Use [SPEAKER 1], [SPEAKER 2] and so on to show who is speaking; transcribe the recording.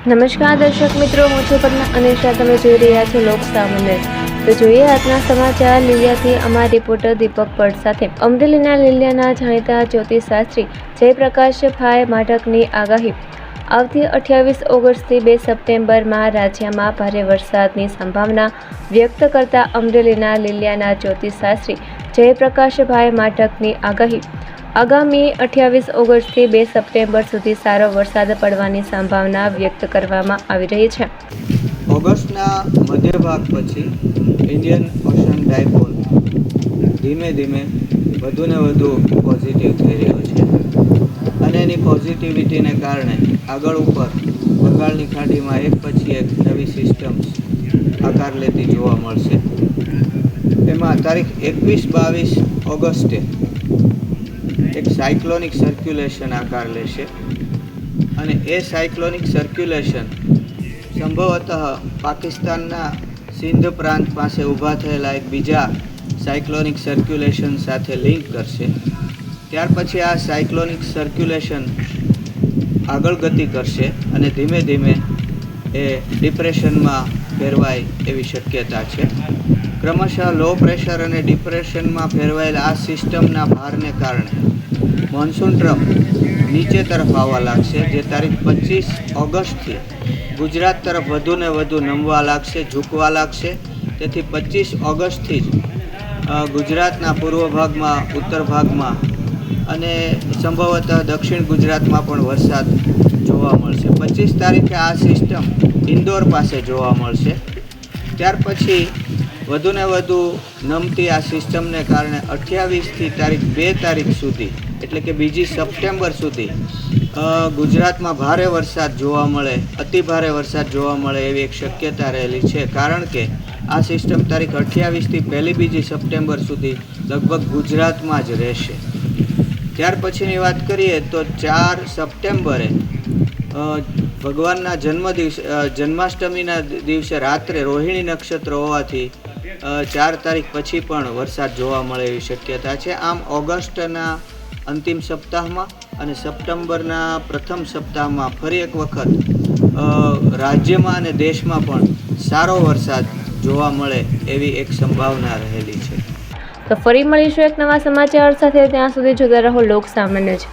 [SPEAKER 1] નમસ્કાર દર્શક મિત્રો, હું છું પદ્મા અનિશા. તમે જોઈ રહ્યા છો લોક સામાન્ય. તો જોઈએ આજના સમાચાર લીલિયાથી અમારા રિપોર્ટર દીપક ભટ્ટ સાથે. અમરેલીના લીલિયાના જાણીતા જ્યોતિષશાસ્ત્રી જયપ્રકાશભાઈ માઢકની આગાહી. આવતી 28 ઓગસ્ટથી 2 સપ્ટેમ્બરમાં રાજ્યમાં ભારે વરસાદની સંભાવના વ્યક્ત કરતા અમરેલીના લીલિયાના જ્યોતિષશાસ્ત્રી જયપ્રકાશભાઈ માઢકની આગાહી. આગામી 28 ઓગસ્ટથી 2 સપ્ટેમ્બર સુધી સારો વરસાદ પડવાની સંભાવના વ્યક્ત કરવામાં આવી રહી છે.
[SPEAKER 2] ઓગસ્ટના મધ્ય ભાગ પછી ઇન્ડિયન ઓશન ડાયપોલ ધીમે ધીમે વધુને વધુ પોઝિટિવ થઈ રહ્યો છે અને એની પોઝિટિવિટીને કારણે આગળ ઉપર બંગાળની ખાડીમાં એક પછી એક નવી સિસ્ટમ્સ આકાર લેતી જોવા મળશે. એમાં તારીખ 21-22 ઓગસ્ટે એક સાયક્લોનિક સર્ક્યુલેશન આકાર લેશે અને એ સાયક્લોનિક સર્ક્યુલેશન સંભવતઃ પાકિસ્તાનના સિંધ પ્રાંત પાસે ઊભા થયેલા એક બીજા સાયક્લોનિક સર્ક્યુલેશન સાથે લિંક કરશે. ત્યાર પછી આ સાયક્લોનિક સર્ક્યુલેશન આગળ ગતિ કરશે અને ધીમે ધીમે એ ડિપ્રેશનમાં ફેરવાય એવી શક્યતા છે. ક્રમશઃ લો પ્રેશર અને ડિપ્રેશનમાં ફેરવાયેલા આ સિસ્ટમના ભારને કારણે મોન્સૂન ટ્રફ નીચે તરફ આવવા લાગશે, જે તારીખ 25 ઓગસ્ટથી ગુજરાત તરફ વધુને વધુ નમવા લાગશે, ઝૂકવા લાગશે. તેથી 25 ઓગસ્ટથી જ ગુજરાતના પૂર્વ ભાગમાં, ઉત્તર ભાગમાં અને સંભવતઃ દક્ષિણ ગુજરાતમાં પણ વરસાદ જોવા મળશે. 25 તારીખે આ સિસ્ટમ ઇન્દોર પાસે જોવા મળશે. ત્યાર પછી વધુને વધુ નમતી આ સિસ્ટમને કારણે 28થી તારીખ 2 તારીખ સુધી, એટલે કે 2 સપ્ટેમ્બર સુધી ગુજરાતમાં ભારે વરસાદ જોવા મળે, અતિ ભારે વરસાદ જોવા મળે એવી એક શક્યતા રહેલી છે. કારણ કે આ સિસ્ટમ તારીખ 28થી 1-2 સપ્ટેમ્બર સુધી લગભગ ગુજરાતમાં જ રહેશે. ત્યાર પછીની વાત કરીએ તો 4 સપ્ટેમ્બરે ભગવાનના જન્માષ્ટમીના દિવસે રાત્રે રોહિણી નક્ષત્ર હોવાથી 4 તારીખ પછી પણ વરસાદ જોવા મળે એવી શક્યતા છે. આમ ઓગસ્ટના અંતિમ સપ્તાહમાં અને સપ્ટેમ્બરના પ્રથમ સપ્તાહમાં ફરી એક વખત રાજ્યમાં અને દેશમાં પણ સારો વરસાદ જોવા મળે એવી એક સંભાવના રહેલી છે.
[SPEAKER 1] તો ફરી મળીશું એક નવા સમાચાર સાથે. ત્યાં સુધી જોતા રહો લોક સામાન્ય.